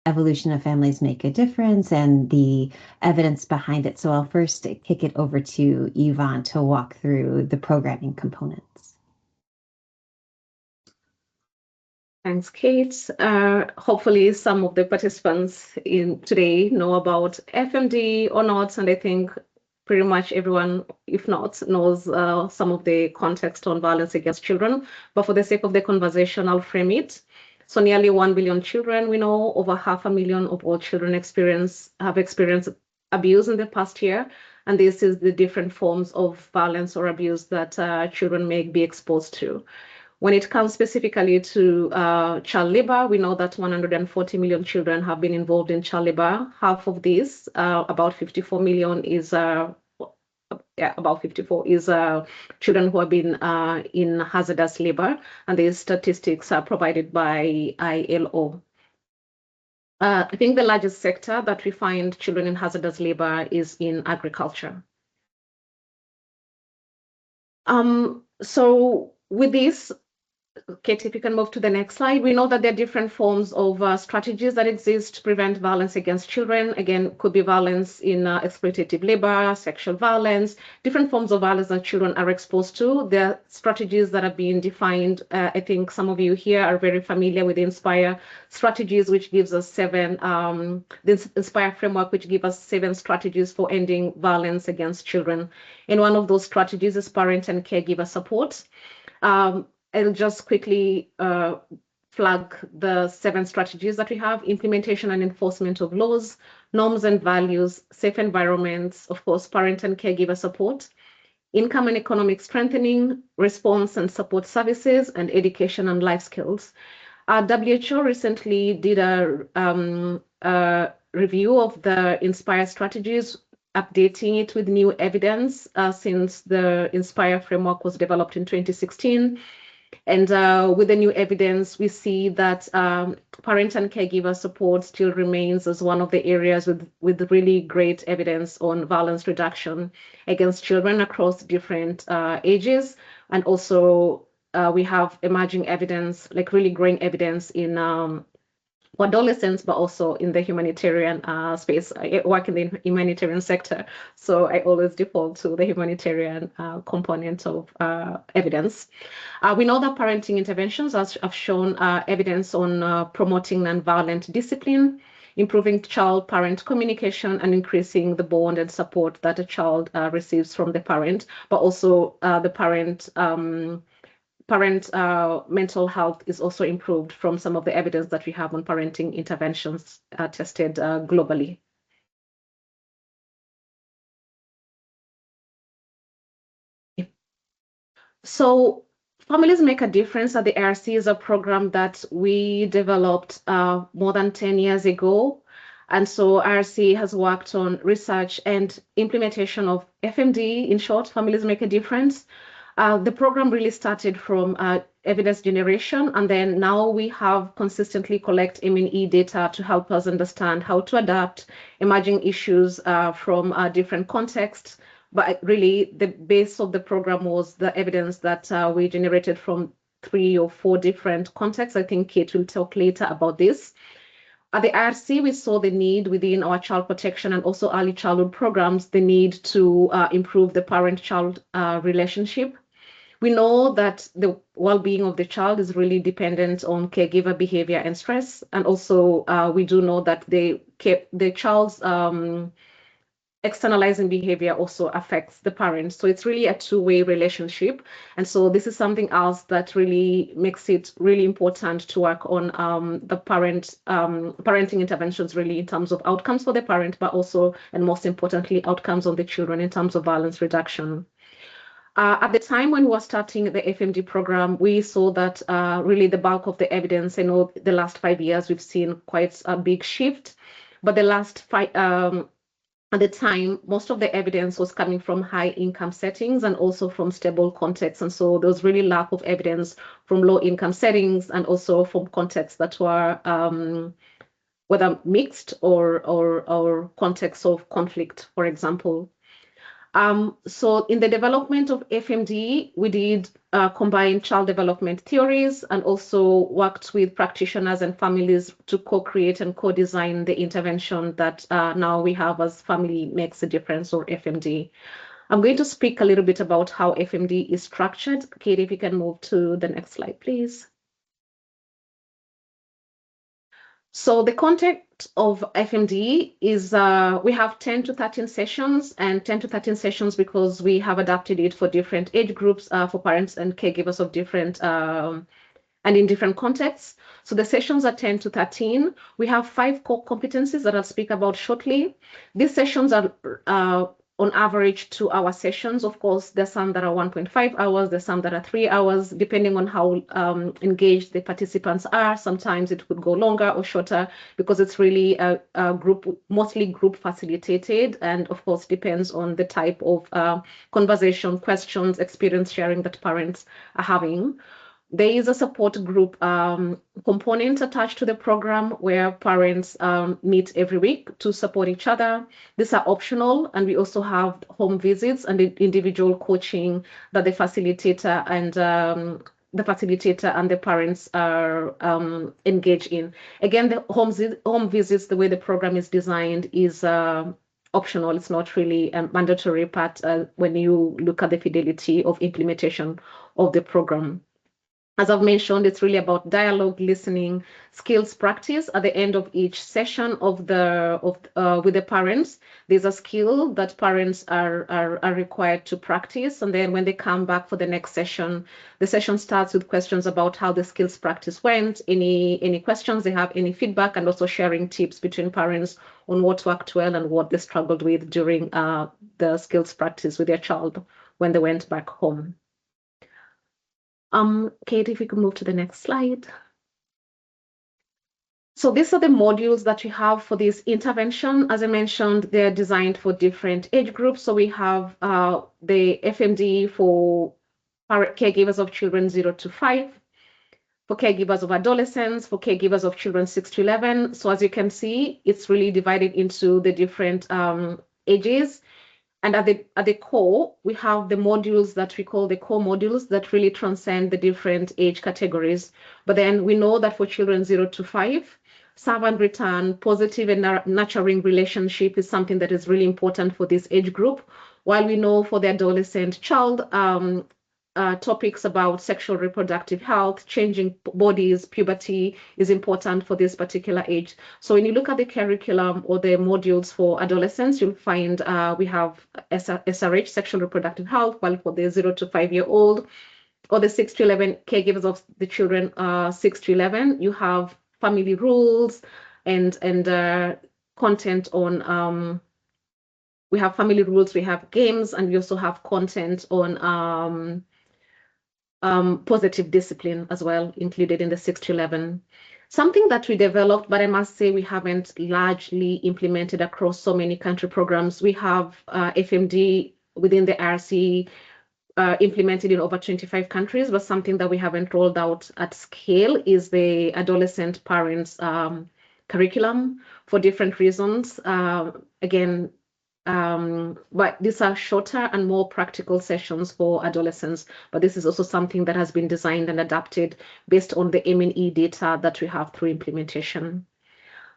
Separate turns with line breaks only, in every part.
evolution of families make a difference and the evidence behind it. So I'll first kick it over to Yvonne to walk through the programming components.
Thanks, Kate. Hopefully some of the participants in today know about FMD or not, and I think pretty much everyone, if not, knows some of the context on violence against children. But for the sake of the conversation, I'll frame it. So nearly 1 billion children, we know over 500,000 of all children have experienced abuse in the past year. And this is the different forms of violence or abuse that children may be exposed to. When it comes specifically to child labor, we know that 140 million children have been involved in child labor. Half of these, about 54 million, is children who have been in hazardous labor, and these statistics are provided by ILO. I think the largest sector that we find children in hazardous labor is in agriculture. So with this, Kate, if you can move to the next slide. We know that there are different forms of strategies that exist to prevent violence against children. Again, could be violence in exploitative labor, sexual violence, different forms of violence that children are exposed to. There are strategies that are being defined. I think some of you here are very familiar with the INSPIRE strategies, which gives us the INSPIRE framework, which gives us 7 strategies for ending violence against children. And one of those strategies is parent and caregiver support. I'll just quickly flag the 7 strategies that we have: implementation and enforcement of laws, norms and values, safe environments, of course, parent and caregiver support, income and economic strengthening, response and support services, and education and life skills. WHO recently did a review of the INSPIRE strategies, updating it with new evidence since the INSPIRE framework was developed in 2016. And with the new evidence, we see that parent and caregiver support still remains as one of the areas with really great evidence on violence reduction against children across different ages. And also we have emerging evidence, like really growing evidence in adolescents, but also in the humanitarian space. I work in the humanitarian sector, so I always default to the humanitarian component of evidence. We know that parenting interventions have shown evidence on promoting nonviolent discipline, improving child-parent communication, and increasing the bond and support that a child receives from the parent, but also the parent mental health is also improved from some of the evidence that we have on parenting interventions tested globally. So Families Make a Difference at the IRC is a program that we developed more than 10 years ago. And so IRC has worked on research and implementation of FMD, in short, Families Make a Difference. The program really started from evidence generation, and then now we have consistently collect M&E data to help us understand how to adapt emerging issues from different contexts. But really, the base of the program was the evidence that we generated from 3 or 4 different contexts. I think Kate will talk later about this. At the IRC, we saw the need within our child protection and also early childhood programs, the need to improve the parent-child relationship. We know that the well-being of the child is really dependent on caregiver behavior and stress. And also, we do know that the child's externalizing behavior also affects the parents. So it's really a two-way relationship. And so this is something else that really makes it really important to work on the parenting interventions, really in terms of outcomes for the parent, but also, and most importantly, outcomes on the children in terms of violence reduction. At the time when we were starting the FMD program, we saw that really the bulk of the evidence, I know the last 5 years, we've seen quite a big shift, but the last 5, at the time, most of the evidence was coming from high income settings and also from stable contexts. And so there was really lack of evidence from low income settings and also from contexts that were whether mixed or contexts of conflict, for example. So in the development of FMD, we did combine child development theories and also worked with practitioners and families to co-create and co-design the intervention that now we have as Family Makes a Difference, or FMD. I'm going to speak a little bit about how FMD is structured. Kate, if you can move to the next slide, please. So the content of FMD is we have 10 to 13 sessions, and 10 to 13 sessions because we have adapted it for different age groups, for parents and caregivers of different and in different contexts. So the sessions are 10 to 13. We have 5 core competencies that I'll speak about shortly. These sessions are on average 2-hour sessions. Of course, there's some that are 1.5 hours, there's some that are 3 hours, depending on how engaged the participants are. Sometimes it would go longer or shorter because it's really a group, mostly group facilitated, and of course depends on the type of conversation, questions, experience sharing that parents are having. There is a support group component attached to the program where parents meet every week to support each other. These are optional, and we also have home visits and individual coaching that the facilitator and the parents are engaged in. Again, the home visits, the way the program is designed, is optional. It's not really a mandatory part when you look at the fidelity of implementation of the program. As I've mentioned, it's really about dialogue, listening, skills practice. At the end of each session with the parents, there's a skill that parents are required to practice. And then when they come back for the next session, the session starts with questions about how the skills practice went, any questions they have, any feedback, and also sharing tips between parents on what worked well and what they struggled with during the skills practice with their child when they went back home. Kate, if we could move to the next slide. So these are the modules that we have for this intervention. As I mentioned, they're designed for different age groups. So we have the FMD for caregivers of children 0 to 5, for caregivers of adolescents, for caregivers of children 6 to 11. So as you can see, it's really divided into the different ages. And at the core, we have the modules that we call the core modules that really transcend the different age categories. But then we know that for children 0 to 5, serve and return, positive and nurturing relationship is something that is really important for this age group. While we know for the adolescent child, topics about sexual reproductive health, changing bodies, puberty is important for this particular age. So when you look at the curriculum or the modules for adolescents, you'll find we have SRH, sexual reproductive health, while for the 0 to 5-year-old or the 6 to 11 caregivers of the children 6 to 11, you have family rules and content on we have family rules, we have games, and we also have content on positive discipline as well, included in the 6 to 11. Something that we developed, but I must say we haven't largely implemented across so many country programs. We have FMD within the RC implemented in over 25 countries, but something that we haven't rolled out at scale is the adolescent parents curriculum for different reasons. Again, but these are shorter and more practical sessions for adolescents, but this is also something that has been designed and adapted based on the M&E data that we have through implementation.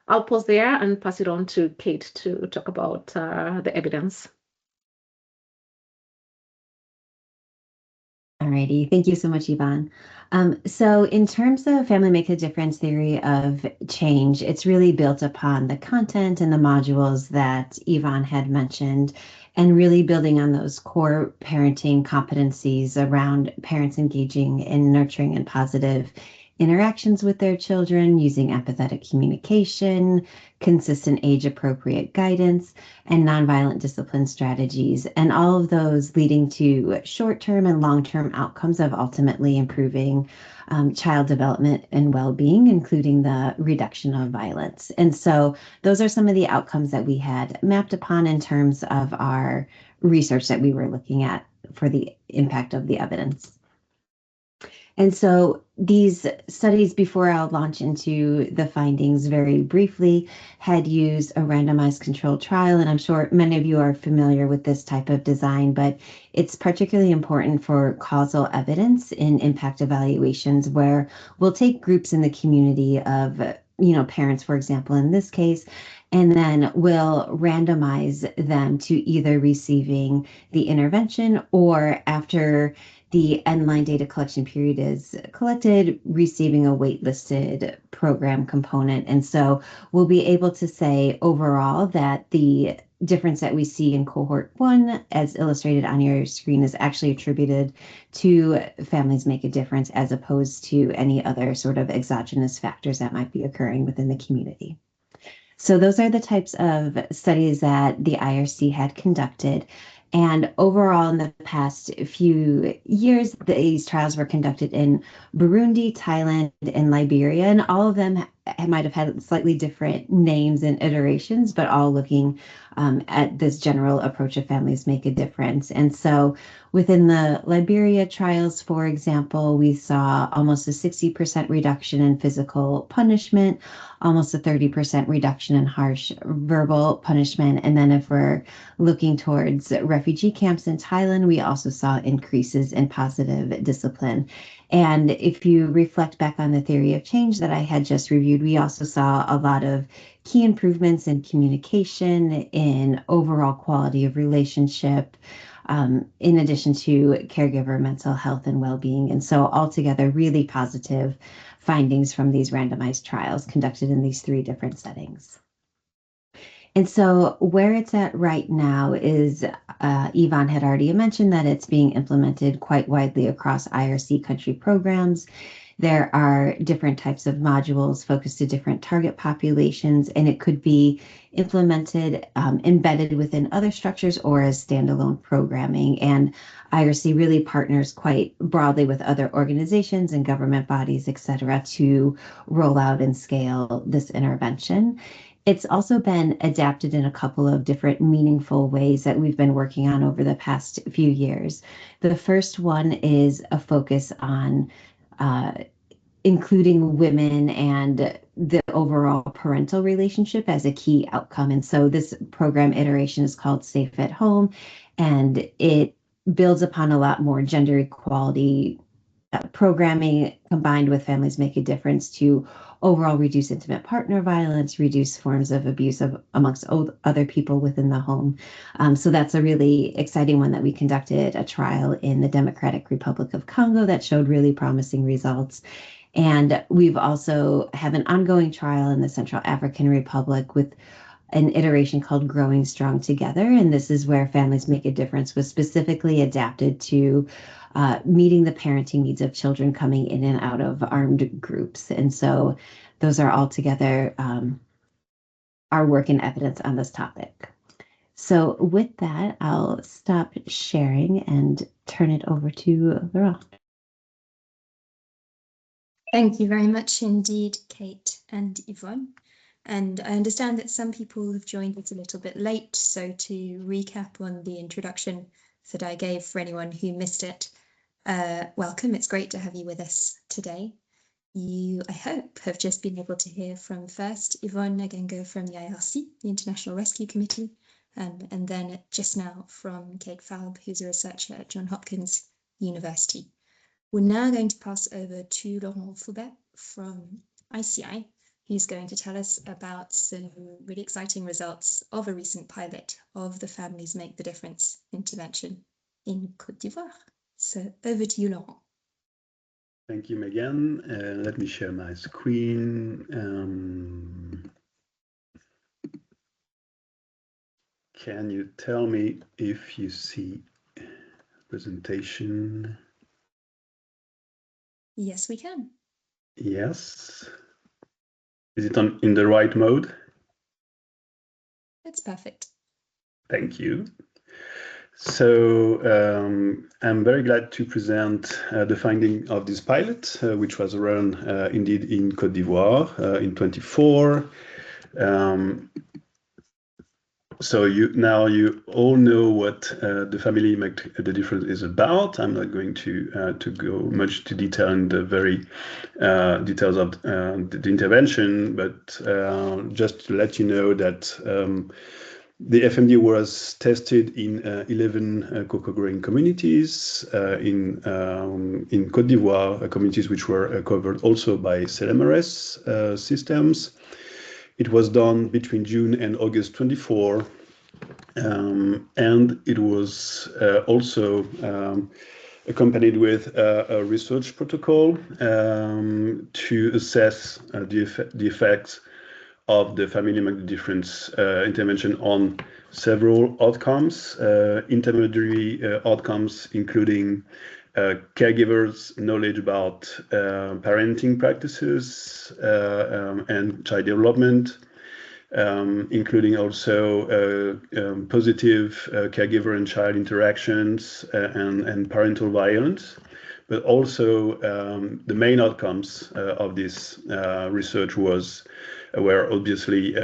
I'll pause there and pass it on to Kate to talk about the evidence.
Alrighty, thank you so much, Yvonne. So in terms of Family Make a Difference theory of change, it's really built upon the content and the modules that Yvonne had mentioned, and really building on those core parenting competencies around parents engaging in nurturing and positive interactions with their children, using empathetic communication, consistent age-appropriate guidance, and nonviolent discipline strategies, and all of those leading to short-term and long-term outcomes of ultimately improving child development and well-being, including the reduction of violence. And so those are some of the outcomes that we had mapped upon in terms of our research that we were looking at for the impact of the evidence. And so these studies, before I'll launch into the findings very briefly, had used a randomized controlled trial. And I'm sure many of you are familiar with this type of design, but it's particularly important for causal evidence in impact evaluations, where we'll take groups in the community of, parents, for example, in this case, and then we'll randomize them to either receiving the intervention or, after the end-line data collection period is collected, receiving a waitlisted program component. And so we'll be able to say overall that the difference that we see in cohort 1, as illustrated on your screen, is actually attributed to Families Make a Difference, as opposed to any other sort of exogenous factors that might be occurring within the community. So those are the types of studies that the IRC had conducted. And overall, in the past few years, these trials were conducted in Burundi, Thailand, and Liberia, and all of them might have had slightly different names and iterations, but all looking at this general approach of Families Make a Difference. And so within the Liberia trials, for example, we saw almost a 60% reduction in physical punishment, almost a 30% reduction in harsh verbal punishment. And then if we're looking towards refugee camps in Thailand, we also saw increases in positive discipline. And if you reflect back on the theory of change that I had just reviewed, we also saw a lot of key improvements in communication, in overall quality of relationship, in addition to caregiver mental health and well-being. And so altogether, really positive findings from these randomized trials conducted in these 3 different settings. And so where it's at right now is, Yvonne had already mentioned that it's being implemented quite widely across IRC country programs. There are different types of modules focused to different target populations, and it could be implemented, embedded within other structures, or as standalone programming. And IRC really partners quite broadly with other organizations and government bodies, et cetera, to roll out and scale this intervention. It's also been adapted in a couple of different meaningful ways that we've been working on over the past few years. The first one is a focus on including women and the overall parental relationship as a key outcome. And so this program iteration is called Safe at Home, and it builds upon a lot more gender equality programming combined with Families Make a Difference to overall reduce intimate partner violence, reduce forms of abuse amongst other people within the home. So that's a really exciting one that we conducted a trial in the Democratic Republic of Congo that showed really promising results. And we've also have an ongoing trial in the Central African Republic with an iteration called Growing Strong Together. And this is where Families Make a Difference was specifically adapted to meeting the parenting needs of children coming in and out of armed groups. And so those are all together our work and evidence on this topic. So with that, I'll stop sharing and turn it over to Laurent.
Thank you very much indeed, Kate and Yvonne. And I understand that some people have joined us a little bit late, so to recap on the introduction that I gave for anyone who missed it, welcome. It's great to have you with us today. You, I hope, have just been able to hear from first Yvonne Nagengo from the IRC, the International Rescue Committee, and then just now from Kate Falb, who's a researcher at Johns Hopkins University. We're now going to pass over to Laurent Foubet from ICI, who's going to tell us about some really exciting results of a recent pilot of the Families Make the Difference intervention in Côte d'Ivoire. So over to you, Laurent.
Thank you, Megan. Let me share my screen. Can you tell me if you see presentation?
Yes, we can.
Yes. Is it in the right mode?
It's perfect.
Thank you. So I'm very glad to present the finding of this pilot, which was run indeed in Côte d'Ivoire in 2024. So you all know what the Family Make the Difference is about. I'm not going to go much to detail in the very details of the intervention, but just to let you know that the FMD was tested in 11 cocoa growing communities in Côte d'Ivoire, communities which were covered also by CLMRS systems. It was done between June and August 24, and it was also accompanied with a research protocol to assess the effects of the Family Make the Difference intervention on several outcomes, intermediary outcomes, including caregivers' knowledge about parenting practices and child development, including also positive caregiver and child interactions and parental violence. But also the main outcomes of this research were obviously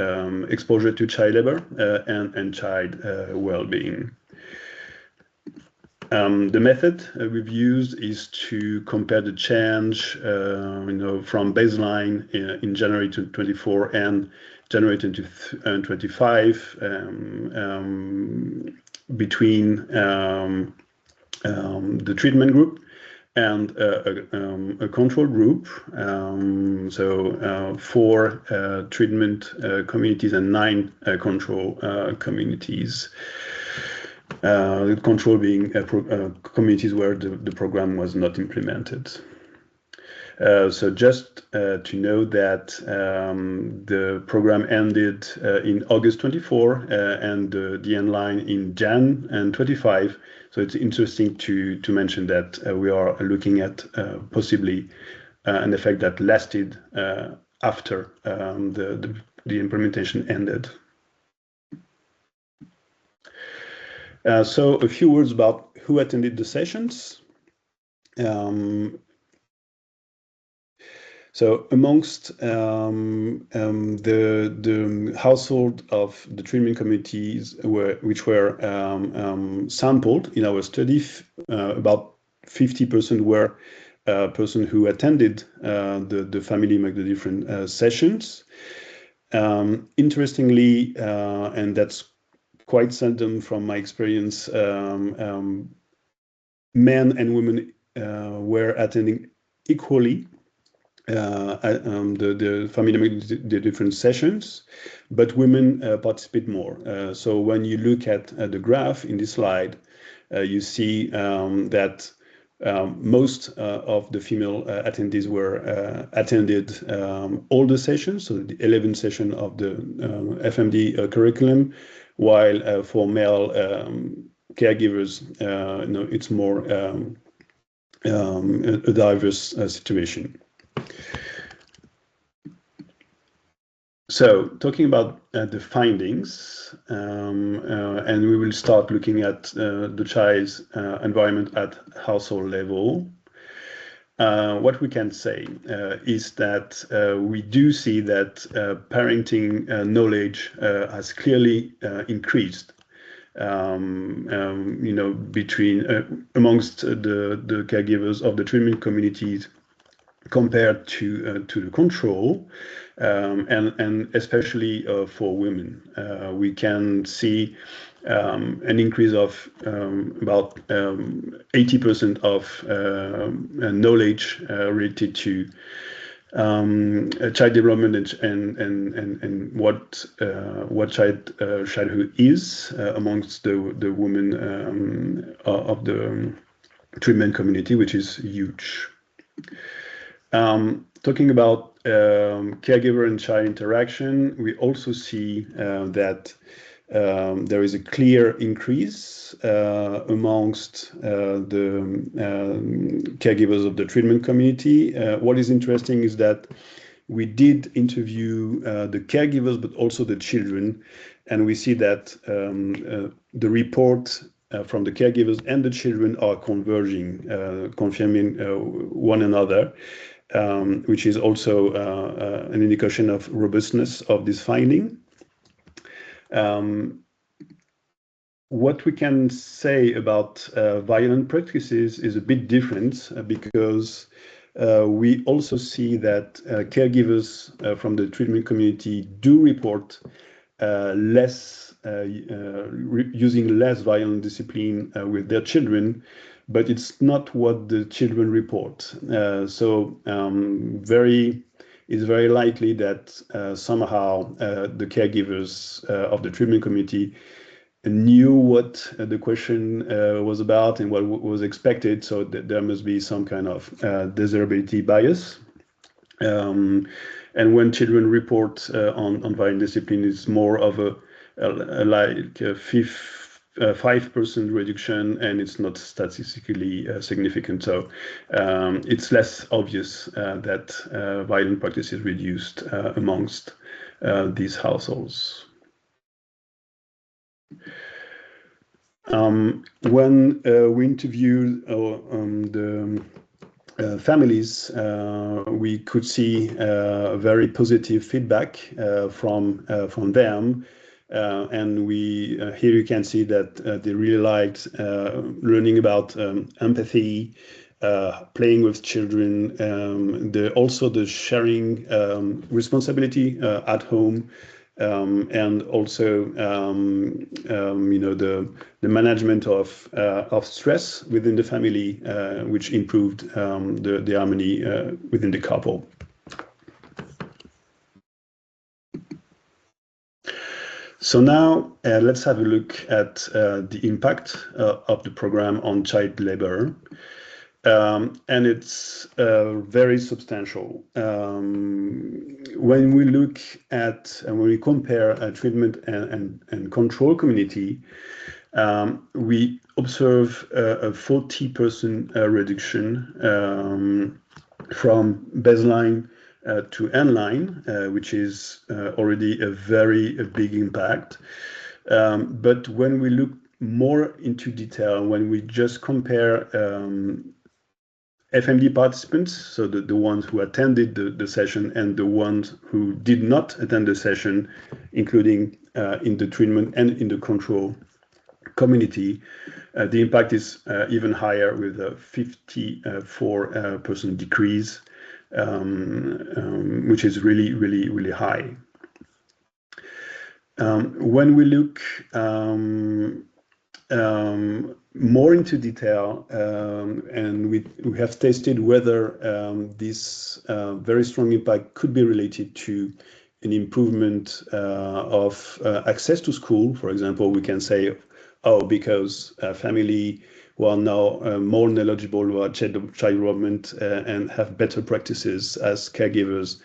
exposure to child labor and child well-being. The method we've used is to compare the change, from baseline in January 2024 and January 2025 between the treatment group and a control group. So 4 treatment communities and 9 control communities. The control being communities where the program was not implemented. So just to know that the program ended in August 24 and the end line in Jan and 25. So it's interesting to mention that we are looking at possibly an effect that lasted after the implementation ended. So a few words about who attended the sessions. So amongst the household of the treatment communities which were sampled in our study, about 50% were persons who attended the Family Make the Difference sessions. Interestingly, and that's quite seldom from my experience, men and women were attending equally the Family Make the Difference sessions, but women participate more. So when you look at the graph in this slide, you see that most of the female attendees attended all the sessions, so the 11 sessions of the FMD curriculum, while for male caregivers, it's more a diverse situation. So talking about the findings, and we will start looking at the child's environment at household level. What we can say is that we do see that parenting knowledge has clearly increased, between amongst the caregivers of the treatment communities compared to the control, and especially for women. We can see an increase of about 80% of knowledge related to child development and what childhood is amongst the women of the treatment community, which is huge. Talking about caregiver and child interaction, we also see that there is a clear increase amongst the caregivers of the treatment community. What is interesting is that we did interview the caregivers, but also the children, and we see that the report from the caregivers and the children are converging, confirming one another, which is also an indication of robustness of this finding. what we can say about violent practices is a bit different because we also see that caregivers from the treatment community do report using less violent discipline with their children, but it's not what the children report. It's very likely that somehow the caregivers of the treatment community knew what the question was about and what was expected, so there must be some kind of desirability bias. And when children report on violent discipline, it's more of a 5% reduction, and it's not statistically significant. So it's less obvious that violent practice is reduced amongst these households. When we interviewed the families, we could see very positive feedback from them, and here you can see that they really liked learning about empathy, playing with children, also the sharing responsibility at home. And also, the management of stress within the family, which improved the harmony within the couple. So now let's have a look at the impact of the program on child labor. And it's very substantial. When we look at and when we compare a treatment and control community, we observe a 40% reduction from baseline to end line, which is already a big impact. But when we look more into detail, when we just compare FMD participants, so the ones who attended the session and the ones who did not attend the session, including in the treatment and in the control community, the impact is even higher, with a 54% decrease, which is really high. When we look more into detail, and we have tested whether this very strong impact could be related to an improvement of access to school. For example, we can say, because family who are now more knowledgeable about child development and have better practices as caregivers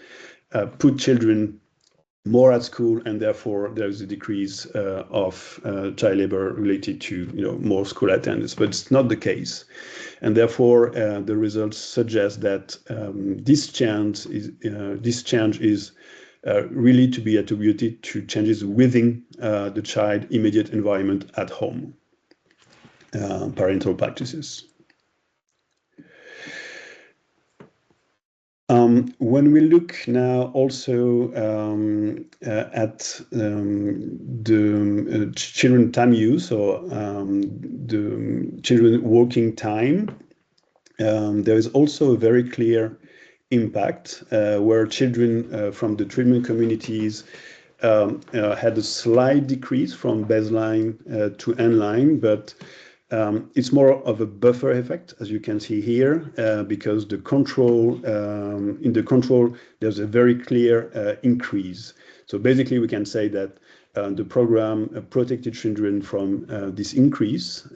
put children more at school, and therefore there's a decrease of child labor related to more school attendance. But it's not the case, and therefore the results suggest that this change is really to be attributed to changes within the child immediate environment at home, parental practices. When we look now also at the children time use, or the children working time, there is also a very clear impact where children from the treatment communities had a slight decrease from baseline to end line, but it's more of a buffer effect, as you can see here, because the control in the control there's a very clear increase. So basically, we can say that the program protected children from this increase,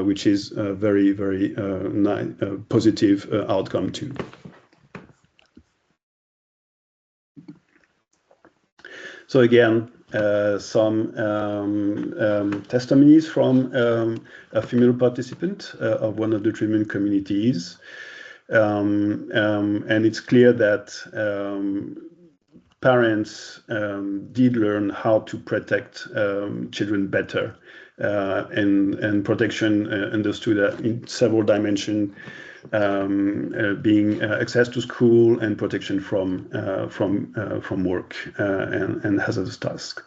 which is a very positive outcome too. So again, some testimonies from a female participant of one of the treatment communities. And it's clear that parents did learn how to protect children better, and protection understood in several dimensions, being access to school and protection from work and hazardous tasks.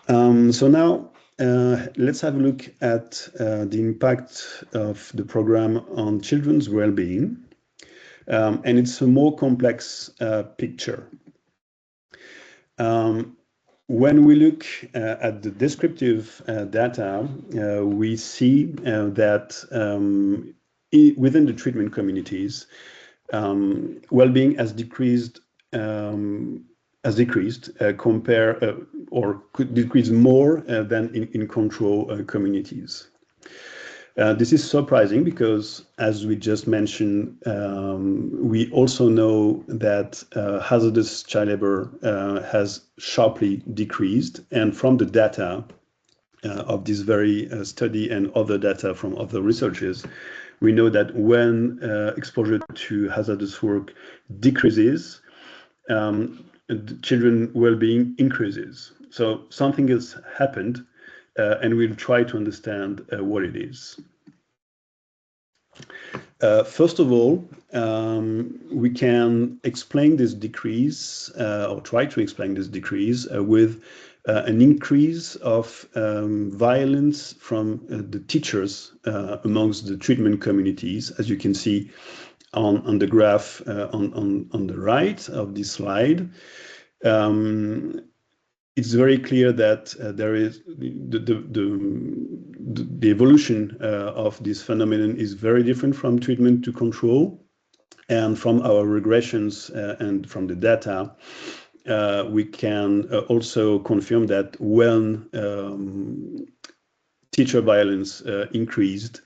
So now let's have a look at the impact of the program on children's well-being. And it's a more complex picture. When we look at the descriptive data, we see that within the treatment communities, well-being has decreased or could decrease more than in control communities. This is surprising because, as we just mentioned, we also know that hazardous child labor has sharply decreased. And from the data of this very study and other data from other researchers, we know that when exposure to hazardous work decreases, children's well-being increases. So something has happened, and we'll try to understand what it is. First of all, we can explain this decrease, or try to explain this decrease, with an increase of violence from the teachers amongst the treatment communities, as you can see on the graph on the right of this slide. It's very clear that there is the evolution of this phenomenon is very different from treatment to control. And from our regressions and from the data, we can also confirm that when teacher violence increased,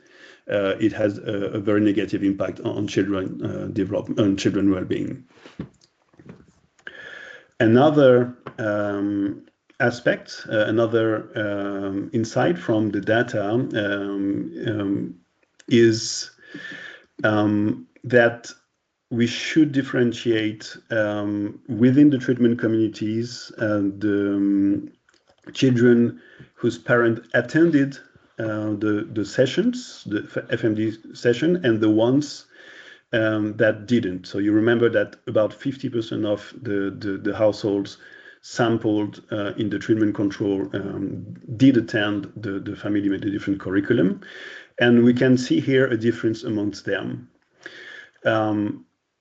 it has a very negative impact on children development, on children well-being. Another aspect, another insight from the data is that we should differentiate within the treatment communities the children whose parent attended the sessions, the FMD session, and the ones that didn't. So you remember that about 50% of the households sampled in the treatment control did attend the family made a different curriculum. And we can see here a difference amongst them.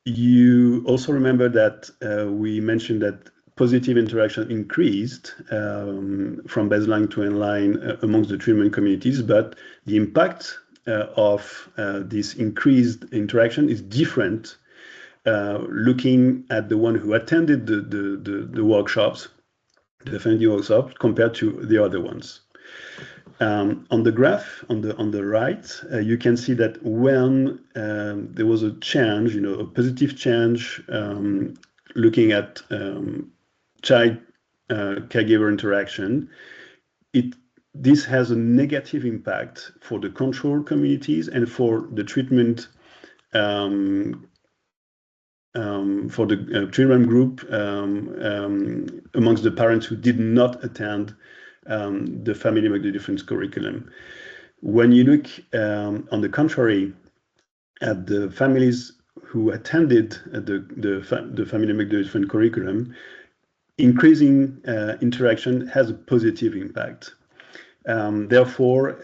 You also remember that we mentioned that positive interaction increased from baseline to endline amongst the treatment communities, but the impact of this increased interaction is different looking at the one who attended the workshops, the FMD workshops, compared to the other ones. On the graph on the right, you can see that when there was a change, a positive change, looking at child caregiver interaction, this has a negative impact for the control communities and for the treatment, for the children group amongst the parents who did not attend the Family Make the Difference curriculum. When you look, on the contrary, at the families who attended the Family Make the Difference curriculum, increasing interaction has a positive impact. Therefore,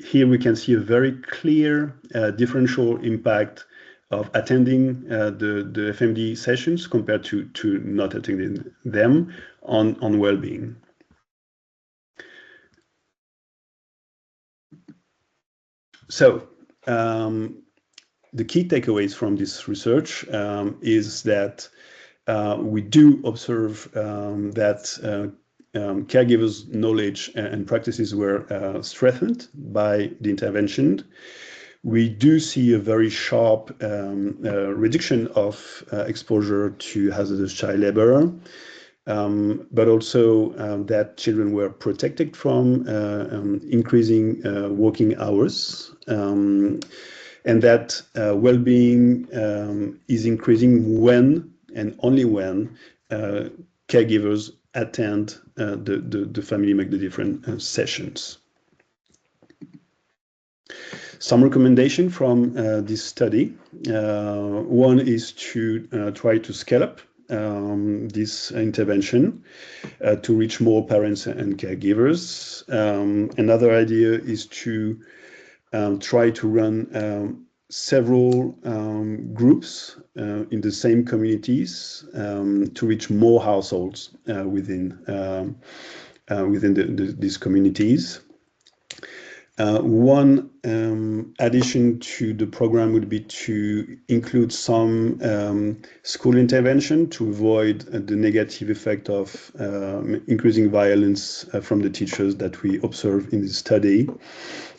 here we can see a very clear differential impact of attending the FMD sessions compared to not attending them on well-being. So the key takeaways from this research is that we do observe that caregivers' knowledge and practices were strengthened by the intervention. We do see a very sharp reduction of exposure to hazardous child labor, but also that children were protected from increasing working hours, and that well-being is increasing when and only when caregivers attend the Family Make the Difference sessions. Some recommendation from this study. One is to try to scale up this intervention to reach more parents and caregivers. Another idea is to try to run several groups in the same communities to reach more households within these communities. One addition to the program would be to include some school intervention to avoid the negative effect of increasing violence from the teachers that we observe in this study.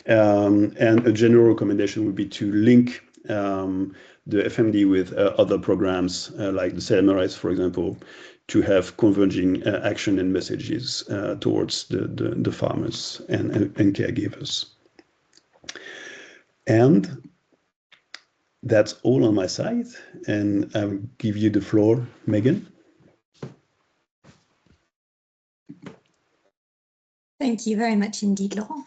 And a general recommendation would be to link the FMD with other programs like the CMRS, for example, to have converging action and messages towards the farmers and caregivers. And that's all on my side. And I will give you the floor, Megan.
Thank you very much indeed, Laurent.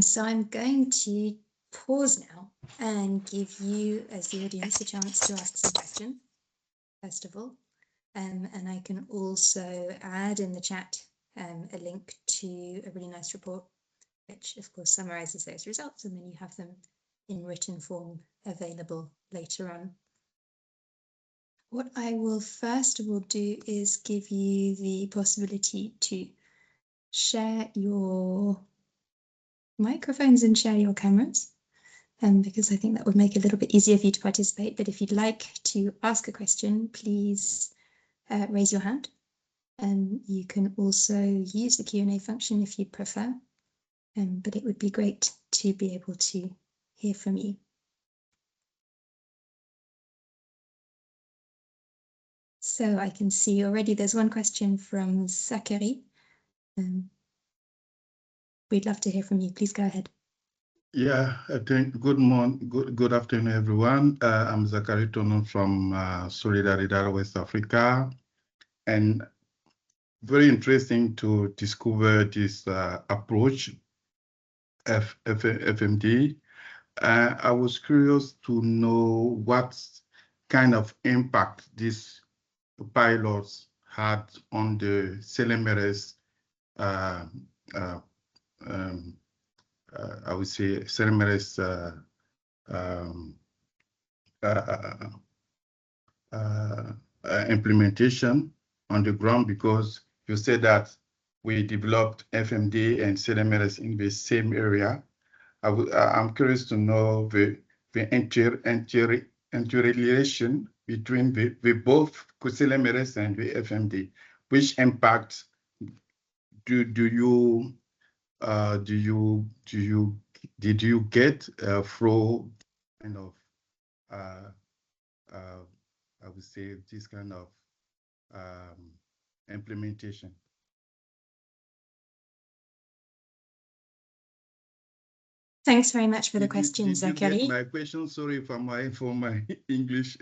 So I'm going to pause now and give you, as the audience, a chance to ask some questions, first of all. And I can also add in the chat a link to a really nice report, which of course summarizes those results, and then you have them in written form available later on. What I will first of all do is give you the possibility to share your microphones and share your cameras, because I think that would make it a little bit easier for you to participate. But if you'd like to ask a question, please raise your hand. You can also use the Q&A function if you prefer, but it would be great to be able to hear from you. So I can see already there's one question from Zachary. We'd love to hear from you. Please go ahead.
Yeah, I think good afternoon, everyone. I'm Zachary Tonon from Solidaridad, West Africa, and very interesting to discover this approach, FMD. I was curious to know what kind of impact these pilots had on the CLMRS I would say CLMRS implementation on the ground, because you said that we developed FMD and CLMRS in the same area. I'm curious to know the interrelation between the both CLMRS and the FMD. Which impact did you get through kind of I would say this kind of implementation?
Thanks very much for the question, Zachary.
Did you get my question? Sorry for my English.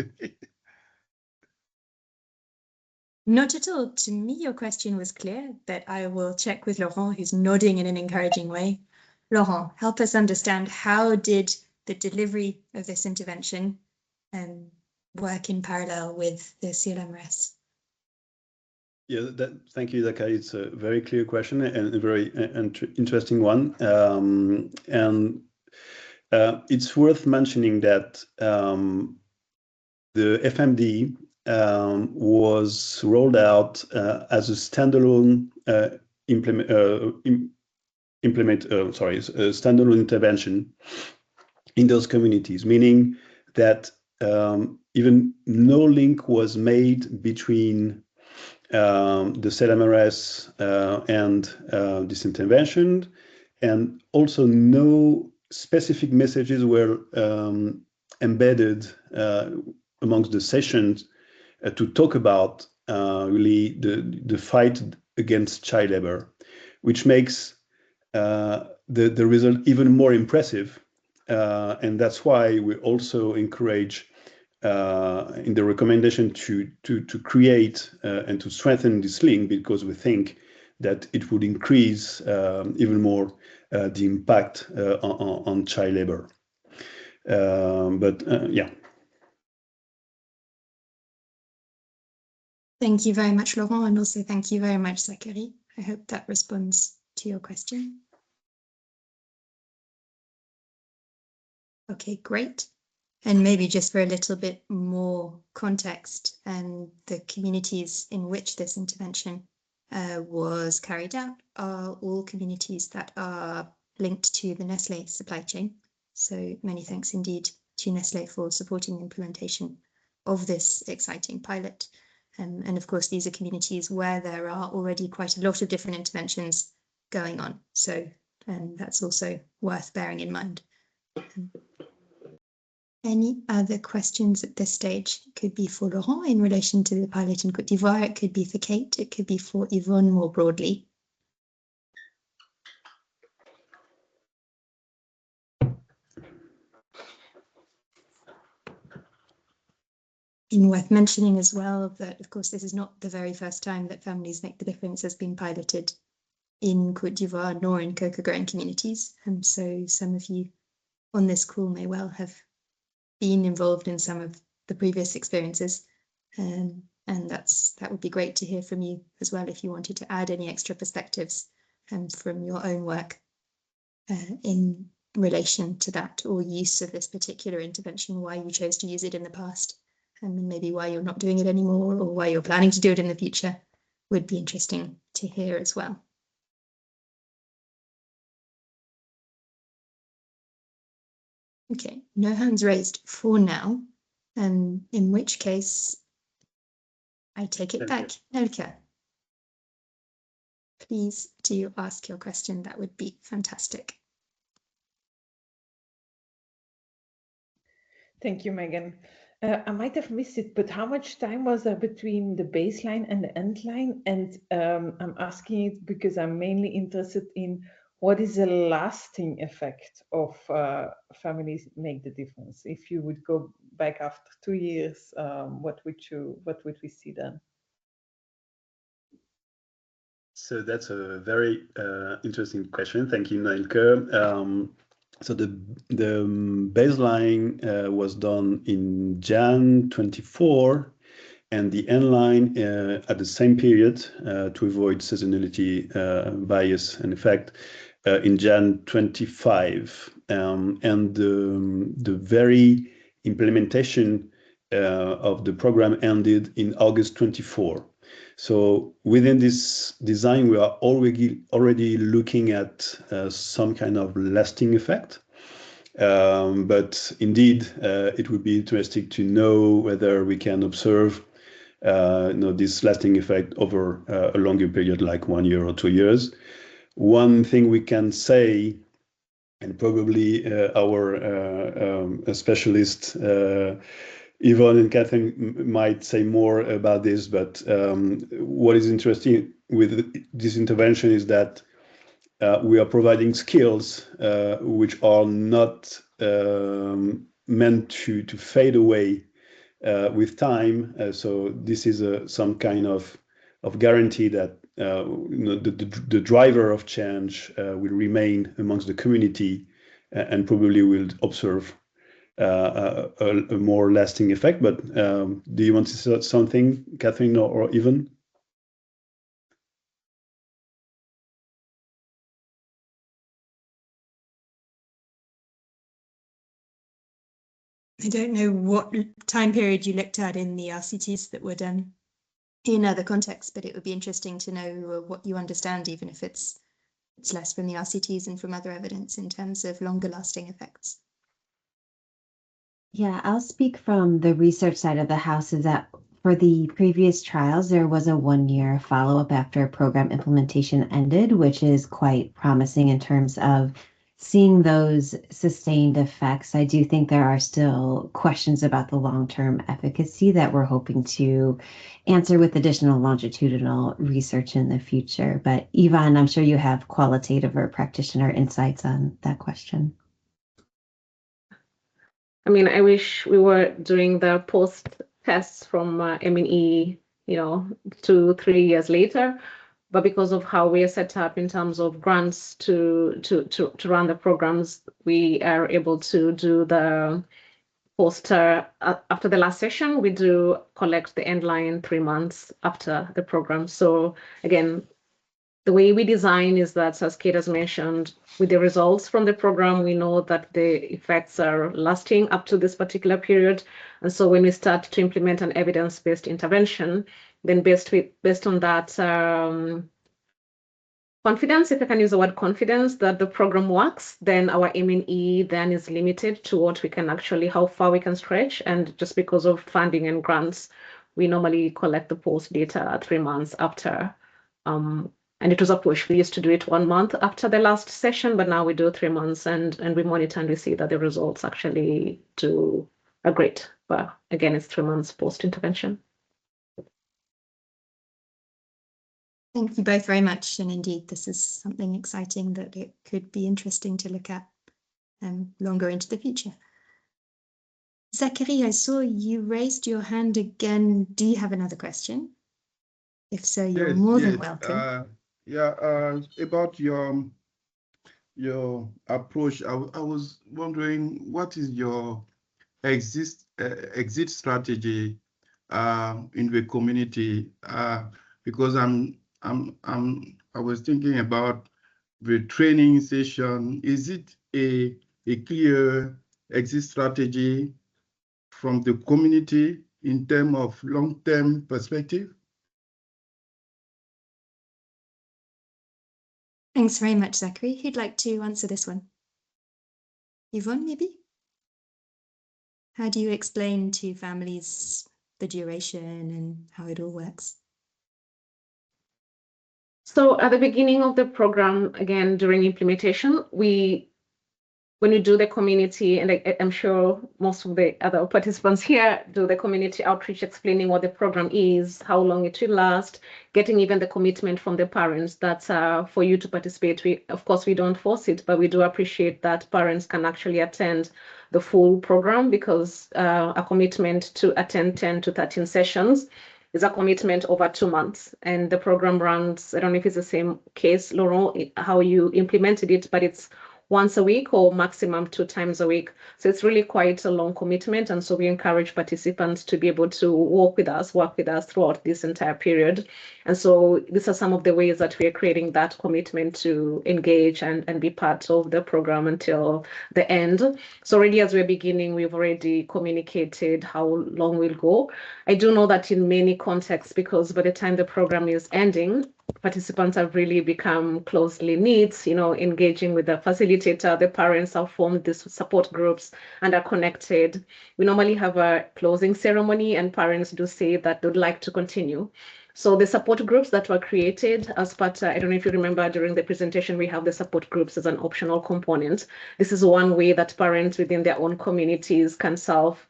Not at all. To me, your question was clear, but I will check with Laurent, who's nodding in an encouraging way. Laurent, help us understand, how did the delivery of this intervention work in parallel with the CLMRS?
Yeah, thank you, Zachary. It's a very clear question and a very interesting one. It's worth mentioning that the FMD was rolled out as a standalone standalone intervention in those communities, meaning that even no link was made between the CLMRS and this intervention, and also no specific messages were embedded amongst the sessions to talk about really the fight against child labor, which makes the result even more impressive. And that's why we also encourage in the recommendation to create and to strengthen this link, because we think that it would increase even more the impact on child labor. Yeah.
Thank you very much, Laurent, and also thank you very much, Zachary. I hope that responds to your question. Okay, great. And maybe just for a little bit more context, and the communities in which this intervention was carried out are all communities that are linked to the Nestlé supply chain. So many thanks indeed to Nestlé for supporting the implementation of this exciting pilot. And of course, these are communities where there are already quite a lot of different interventions going on. So that's also worth bearing in mind. Any other questions at this stage? It could be for Laurent in relation to the pilot in Côte d'Ivoire, it could be for Kate, it could be for Yvonne more broadly. And worth mentioning as well that, of course, this is not the very first time that Families Make the Difference has been piloted in Côte d'Ivoire nor in cocoa-growing communities. And so some of you on this call may well have been involved in some of the previous experiences. And that would be great to hear from you as well if you wanted to add any extra perspectives from your own work in relation to that, or use of this particular intervention, why you chose to use it in the past, and maybe why you're not doing it anymore, or why you're planning to do it in the future, would be interesting to hear as well. Okay, no hands raised for now, in which case I take it back. Elke, please do ask your question. That would be fantastic.
Thank you, Megan. I might have missed it, but how much time was there between the baseline and the end line? And I'm asking it because I'm mainly interested in what is the lasting effect of Families Make the Difference? If you would go back after 2 years, what would we see then?
So that's a very interesting question. Thank you, Nailke. So the baseline was done in Jan 24, and the end line at the same period to avoid seasonality bias and effect in Jan 25. And the very implementation of the program ended in August 24. So within this design, we are already looking at some kind of lasting effect. But indeed, it would be interesting to know whether we can observe this lasting effect over a longer period, like 1 year or 2 years. One thing we can say, and probably our specialist Yvonne and Catherine might say more about this, but what is interesting with this intervention is that we are providing skills which are not meant to fade away with time. So this is some kind of guarantee that the driver of change will remain amongst the community and probably will observe a more lasting effect. But do you want to say something, Catherine or Yvonne?
I don't know what time period you looked at in the RCTs that were done in other contexts, but it would be interesting to know what you understand, even if it's less from the RCTs and from other evidence in terms of longer lasting effects.
Yeah, I'll speak from the research side of the house. Is that for the previous trials, there was a 1-year follow-up after program implementation ended, which is quite promising in terms of seeing those sustained effects. I do think there are still questions about the long-term efficacy that we're hoping to answer with additional longitudinal research in the future. But Yvonne, I'm sure you have qualitative or practitioner insights on that question.
I mean, I wish we were doing the post tests from M&E, 2-3 years later. But because of how we are set up in terms of grants to run the programs, we are able to do the after the last session, we do collect the end line 3 months after the program. So again, the way we design is that, as Kate has mentioned, with the results from the program, we know that the effects are lasting up to this particular period. And so when we start to implement an evidence-based intervention, then based on that confidence, if I can use the word confidence, that the program works, then our M&E then is limited to what we can actually, how far we can stretch. And just because of funding and grants, we normally collect the post data 3 months after. And it was a push. We used to do it 1 month after the last session, but now we do 3 months, and we monitor and we see that the results actually are great. But again, it's 3 months post-intervention.
Thank you both very much. And indeed, this is something exciting that it could be interesting to look at longer into the future. Zachary, I saw you raised your hand again. Do you have another question? If so, you're more than welcome.
About your approach, I was wondering, what is your exit strategy in the community? Because I was thinking about the training session. Is it a clear exit strategy from the community in terms of long-term perspective?
Thanks very much, Zachary. Who'd like to answer this one? Yvonne, maybe? How do you explain to families the duration and how it all works?
So at the beginning of the program, again, during implementation, when we do the community, and I'm sure most of the other participants here do the community outreach, explaining what the program is, how long it will last, getting even the commitment from the parents that for you to participate. Of course, we don't force it, but we do appreciate that parents can actually attend the full program, because a commitment to attend 10 to 13 sessions is a commitment over 2 months. And the program runs, I don't know if it's the same case, Laurent, how you implemented it, but it's once a week or maximum 2 times a week. So it's really quite a long commitment. And so we encourage participants to be able to work with us throughout this entire period. And so these are some of the ways that we are creating that commitment to engage and be part of the program until the end. So already as we're beginning, we've already communicated how long we'll go. I do know that in many contexts, because by the time the program is ending, participants have really become closely knit, engaging with the facilitator. The parents have formed these support groups and are connected. We normally have a closing ceremony, and parents do say that they'd like to continue. So the support groups that were created as part, I don't know if you remember during the presentation, we have the support groups as an optional component. This is one way that parents within their own communities can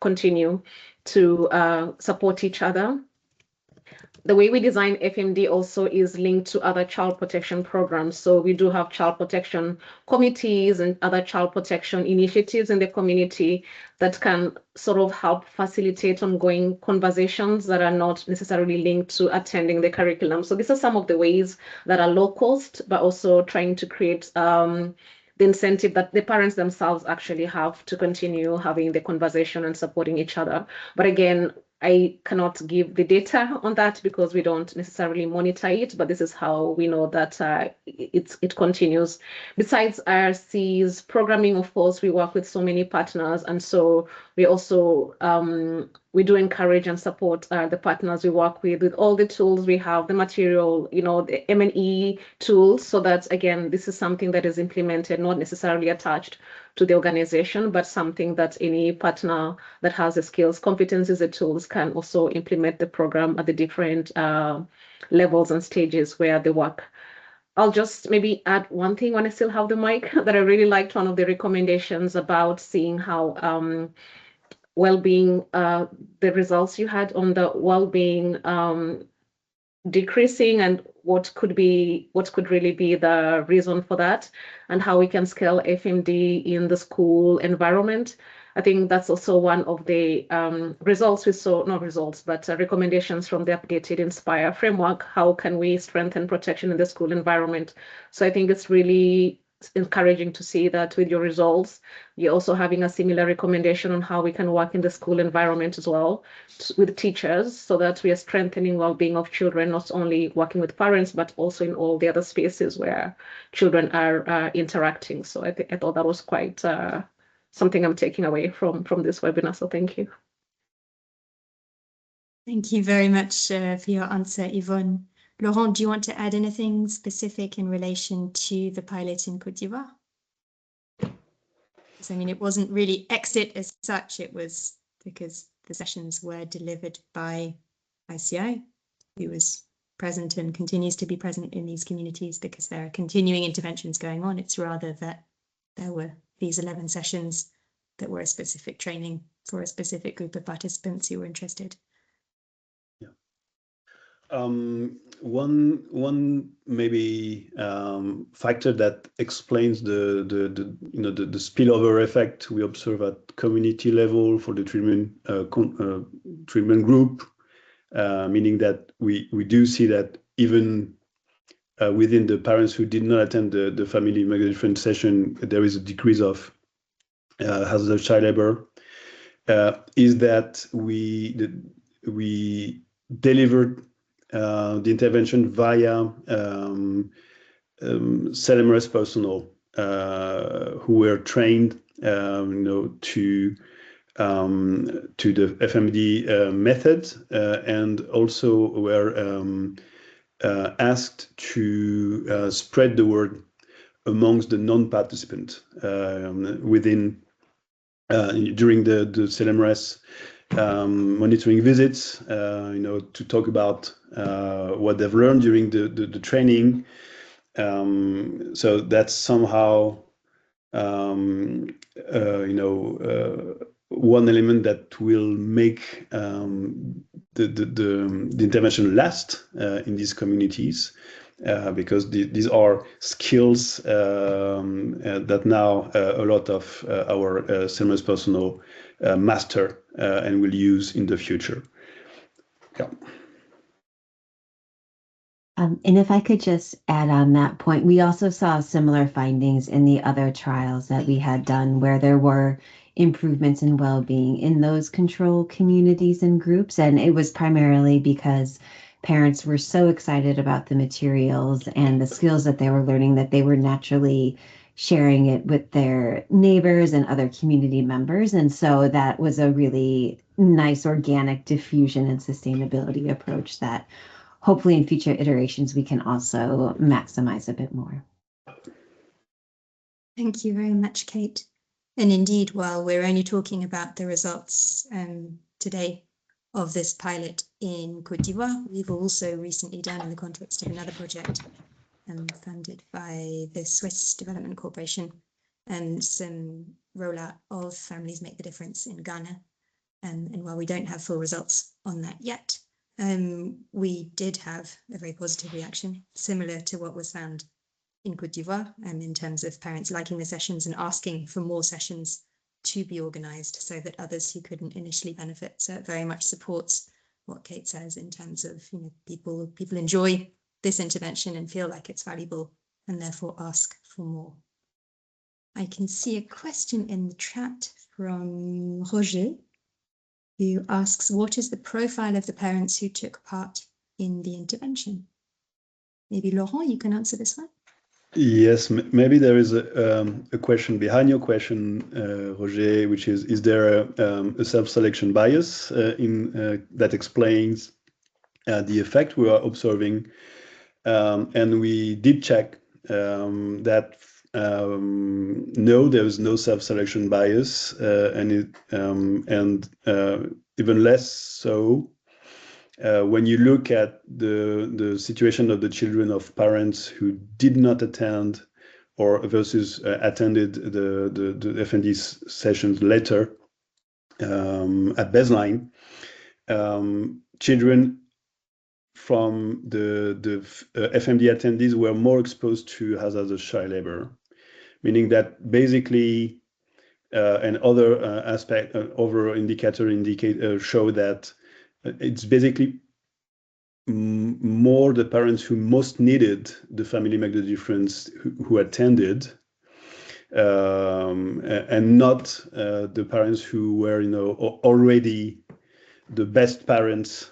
continue to support each other. The way we design FMD also is linked to other child protection programs. So we do have child protection committees and other child protection initiatives in the community that can sort of help facilitate ongoing conversations that are not necessarily linked to attending the curriculum. So these are some of the ways that are low cost, but also trying to create the incentive that the parents themselves actually have to continue having the conversation and supporting each other. But again, I cannot give the data on that because we don't necessarily monitor it, but this is how we know that it continues. Besides IRC's programming, of course, we work with so many partners, and so we also we do encourage and support the partners we work with all the tools we have, the material, the M&E tools, so that, again, this is something that is implemented, not necessarily attached to the organization, but something that any partner that has the skills, competencies, the tools can also implement the program at the different levels and stages where they work. I'll just maybe add one thing when I still have the mic, that I really liked one of the recommendations about seeing how well-being, the results you had on the well-being decreasing, and what could really be the reason for that, and how we can scale FMD in the school environment. I think that's also one of the results we saw, not results, but recommendations from the updated INSPIRE framework. How can we strengthen protection in the school environment? So I think it's really encouraging to see that with your results, you're also having a similar recommendation on how we can work in the school environment as well with teachers, so that we are strengthening well-being of children, not only working with parents, but also in all the other spaces where children are interacting. So I thought that was quite something I'm taking away from this webinar. So thank you.
Thank you very much for your answer, Yvonne. Laurent, do you want to add anything specific in relation to the pilot in Côte d'Ivoire? Because I mean, it wasn't really exit as such, it was because the sessions were delivered by ICI, who was present and continues to be present in these communities because there are continuing interventions going on. It's rather that there were these 11 sessions that were a specific training for a specific group of participants who were interested.
One maybe factor that explains the spillover effect we observe at community level for the treatment group, meaning that we do see that even within the parents who did not attend the family different session, there is a decrease of hazardous child labor. Is that we delivered the intervention via CELMRS personnel who were trained, to the FMD method, and also were asked to spread the word amongst the non-participants within during the CELMRS monitoring visits, to talk about what they've learned during the training. So that's somehow, one element that will make the intervention last in these communities, because these are skills that now a lot of our CELMRS personnel master and will use in the future. Yeah.
And if I could just add on that point, we also saw similar findings in the other trials that we had done, where there were improvements in well-being in those control communities and groups. And it was primarily because parents were so excited about the materials and the skills that they were learning that they were naturally sharing it with their neighbors and other community members. And so that was a really nice organic diffusion and sustainability approach that hopefully in future iterations we can also maximize a bit more.
Thank you very much, Kate. And indeed, while we're only talking about the results today of this pilot in Côte d'Ivoire, we've also recently done, in the context of another project funded by the Swiss Development Corporation, some rollout of Families Make the Difference in Ghana. And while we don't have full results on that yet, we did have a very positive reaction, similar to what was found in Côte d'Ivoire, in terms of parents liking the sessions and asking for more sessions to be organised so that others who couldn't initially benefit. So it very much supports what Kate says in terms of, people enjoy this intervention and feel like it's valuable and therefore ask for more. I can see a question in the chat from Roger, who asks, what is the profile of the parents who took part in the intervention? Maybe Laurent, you can answer this one.
Yes, maybe there is a question behind your question, Roger, which is there a self-selection bias that explains the effect we are observing? And we did check that no, there is no self-selection bias, and even less so when you look at the situation of the children of parents who did not attend or versus attended the FND sessions later at baseline. Children from the FMD attendees were more exposed to hazardous child labor, meaning that basically and other aspect, other indicator show that it's basically more the parents who most needed the Family Make the Difference who attended and not the parents who were, already the best parents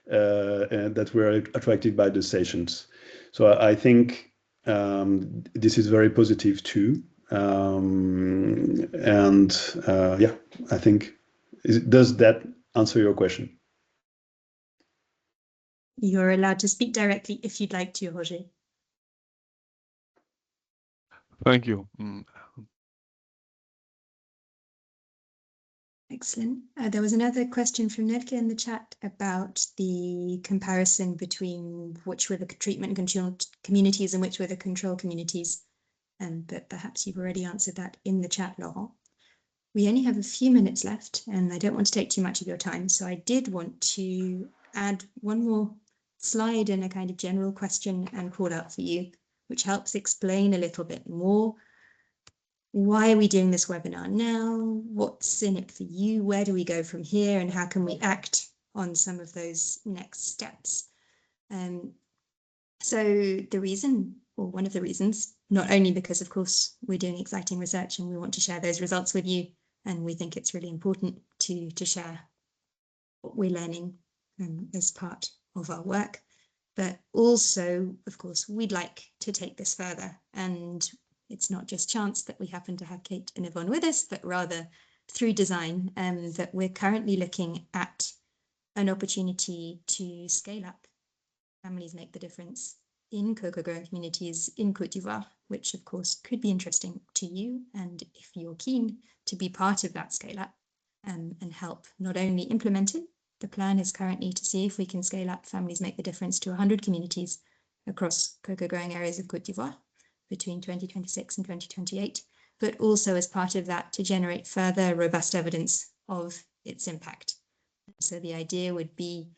and that were attracted by the sessions. So I think this is very positive too. Yeah, I think, does that answer your question?
You're allowed to speak directly if you'd like to, Roger.
Thank you.
Excellent. There was another question from Nelke in the chat about the comparison between which were the treatment control communities and which were the control communities. But perhaps you've already answered that in the chat, Laurent. We only have a few minutes left and I don't want to take too much of your time. So I did want to add one more slide and a kind of general question and call out for you, which helps explain a little bit more. Why are we doing this webinar now? What's in it for you? Where do we go from here? And how can we act on some of those next steps? So the reason, or one of the reasons, not only because, of course, we're doing exciting research and we want to share those results with you, and we think it's really important to share what we're learning as part of our work, but also, of course, we'd like to take this further. And it's not just chance that we happen to have Kate and Yvonne with us, but rather through design, that we're currently looking at an opportunity to scale up Families Make the Difference in cocoa-growing communities in Côte d'Ivoire, which of course could be interesting to you. And if you're keen to be part of that scale up and help not only implement it, the plan is currently to see if we can scale up Families Make the Difference to 100 communities across cocoa-growing areas of Côte d'Ivoire between 2026 and 2028, but also as part of that to generate further robust evidence of its impact. So the idea would be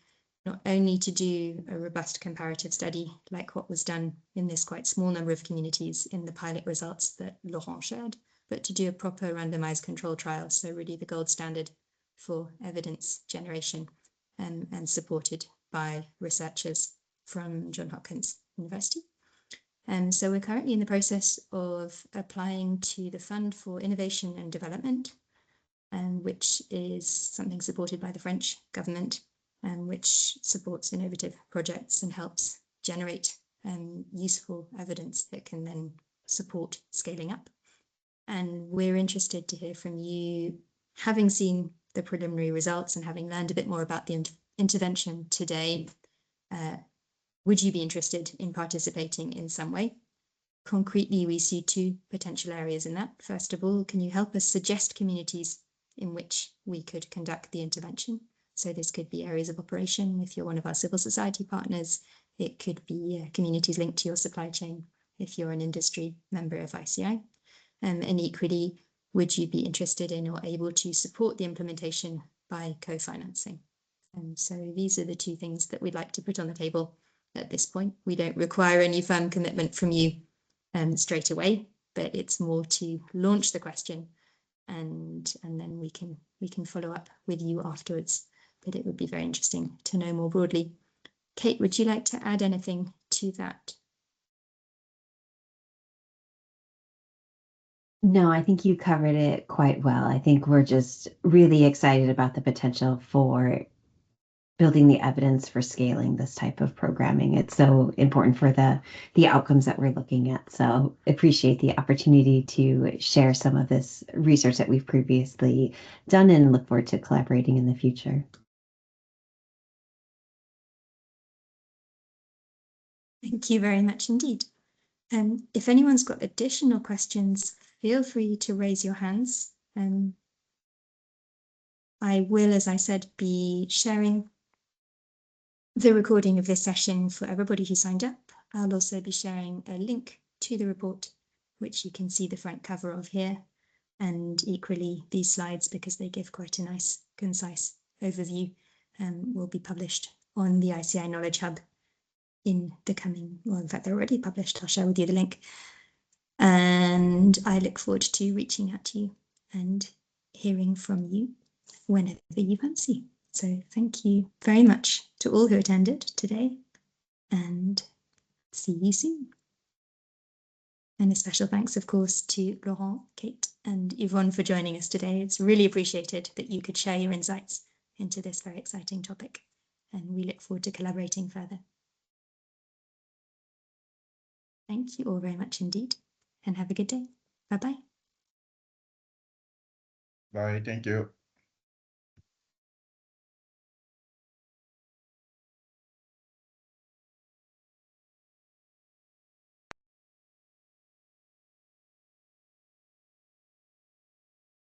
not only to do a robust comparative study like what was done in this quite small number of communities in the pilot results that Laurent shared, but to do a proper randomized control trial, so really the gold standard for evidence generation and supported by researchers from Johns Hopkins University. So we're currently in the process of applying to the Fund for Innovation and Development, which is something supported by the French government, which supports innovative projects and helps generate useful evidence that can then support scaling up. And we're interested to hear from you, having seen the preliminary results and having learned a bit more about the intervention today. Would you be interested in participating in some way? Concretely, we see two potential areas in that. First of all, can you help us suggest communities in which we could conduct the intervention? So this could be areas of operation if you're one of our civil society partners. It could be communities linked to your supply chain if you're an industry member of ICI. And equally, would you be interested in or able to support the implementation by co-financing? And so these are the two things that we'd like to put on the table at this point. We don't require any firm commitment from you straight away, but it's more to launch the question and then we can follow up with you afterwards. But it would be very interesting to know more broadly. Kate, would you like to add anything to that?
No, I think you covered it quite well. I think we're just really excited about the potential for building the evidence for scaling this type of programming. It's so important for the outcomes that we're looking at. So appreciate the opportunity to share some of this research that we've previously done and look forward to collaborating in the future.
Thank you very much indeed. If anyone's got additional questions, feel free to raise your hands. I will, as I said, be sharing the recording of this session for everybody who signed up. I'll also be sharing a link to the report, which you can see the front cover of here, and equally these slides, because they give quite a nice, concise overview, will be published on the ICI Knowledge Hub in the coming, well, in fact, they're already published. I'll share with you the link. And I look forward to reaching out to you and hearing from you whenever you fancy. So thank you very much to all who attended today and see you soon. And a special thanks, of course, to Laurent, Kate, and Yvonne for joining us today. It's really appreciated that you could share your insights into this very exciting topic, and we look forward to collaborating further. Thank you all very much indeed, and have a good day. Bye-bye.
Bye, thank you.